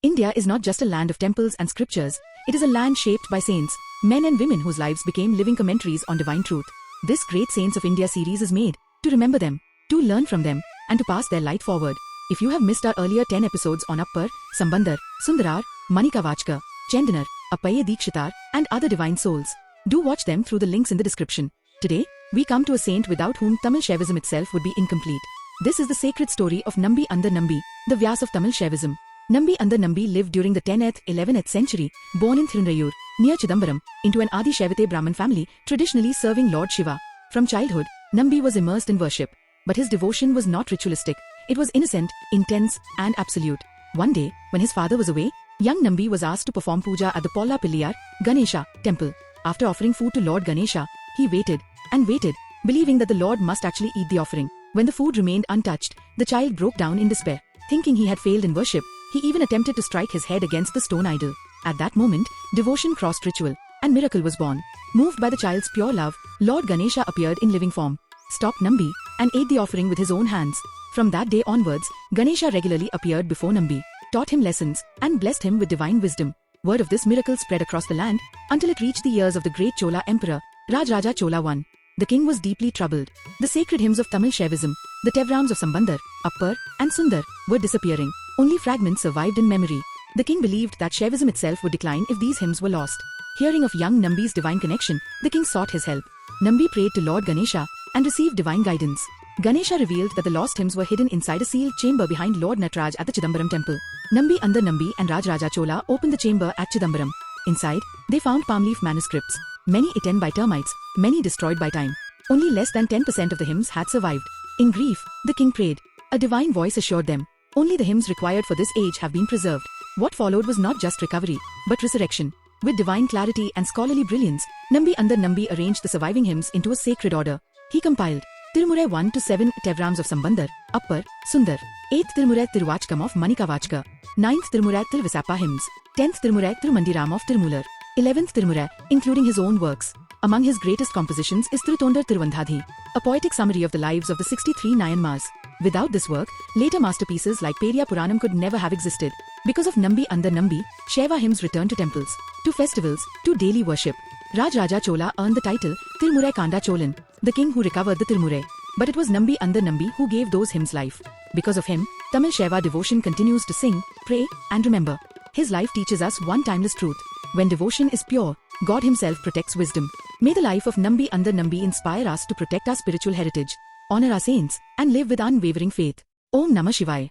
India is not just a land of temples and scriptures, it is a land shaped by saints, men and women whose lives became living commentaries on divine truth. This Great Saints of India series is made to remember them, to learn from them, and to pass their light forward. If you have missed our earlier 10 episodes on Appar, Sambandar, Sundarar, Manikavachka, Chendanar, Appaye Dikshitar, and other divine souls, do watch them through the links in the description. Today, we come to a saint without whom Tamil Shaivism itself would be incomplete. This is the sacred story of Nambi Andar Nambi, the Vyas of Tamil Shaivism. Nambi Andar Nambi lived during the 10th, 11th century, born in Thirunrayur, near Chidambaram, into an Adi Shaivate Brahmin family, traditionally serving Lord Shiva. From childhood, Nambi was immersed in worship. But his devotion was not ritualistic, it was innocent, intense, and absolute. One day, when his father was away, young Nambi was asked to perform puja at the Polla Pilliyar, Ganesha, temple. After offering food to Lord Ganesha, he waited, and waited, believing that the Lord must actually eat the offering. When the food remained untouched, the child broke down in despair. Thinking he had failed in worship, he even attempted to strike his head against the stone idol. At that moment, devotion crossed ritual, and miracle was born. Moved by the child's pure love, Lord Ganesha appeared in living form, stopped Nambi, and ate the offering with his own hands. From that day onwards, Ganesha regularly appeared before Nambi, taught him lessons, and blessed him with divine wisdom. Word of this miracle spread across the land, until it reached the ears of the great Chola emperor, Rajaraja Chola I. The king was deeply troubled. The sacred hymns of Tamil Shaivism, the Tevrams of Sambandar, Appar, and Sundar, were disappearing. Only fragments survived in memory. The king believed that Shaivism itself would decline if these hymns were lost. Hearing of young Nambi's divine connection, the king sought his help. Nambi prayed to Lord Ganesha and received divine guidance. Ganesha revealed that the lost hymns were hidden inside a sealed chamber behind Lord Nataraj at the Chidambaram temple. Nambi Andar Nambi and Rajaraja Chola opened the chamber at Chidambaram. Inside, they found palm leaf manuscripts, many eaten by termites, many destroyed by time. Only less than 10% of the hymns had survived. In grief, the king prayed. A divine voice assured them, only the hymns required for this age have been preserved. What followed was not just recovery, but resurrection. With divine clarity and scholarly brilliance, Nambi Andar Nambi arranged the surviving hymns into a sacred order. He compiled Tirumurai 1 to 7 Tevrams of Sambandar, Appar, Sundar, 8th Tirumurai Tiruvachkam of Manikavachka, 9th Tirumurai Tirvisappa hymns, 10th Tirumurai Tirumandiram of Tirumular, 11th Tirumurai, including his own works. Among his greatest compositions is Tirutondar Tiruvandhadhi, a poetic summary of the lives of the 63 Nayanmars. Without this work, later masterpieces like Periya Puranam could never have existed. Because of Nambi Andar Nambi, Shaiva hymns returned to temples, to festivals, to daily worship. Rajaraja Chola earned the title Tirumurai Kanda Cholan, the king who recovered the Tirumurai. But it was Nambi Andar Nambi who gave those hymns life. Because of him, Tamil Shaiva devotion continues to sing, pray, and remember. His life teaches us one timeless truth. When devotion is pure, God himself protects wisdom. May the life of Nambi Andar Nambi inspire us to protect our spiritual heritage, honor our saints, and live with unwavering faith. Om Namah Shivaya.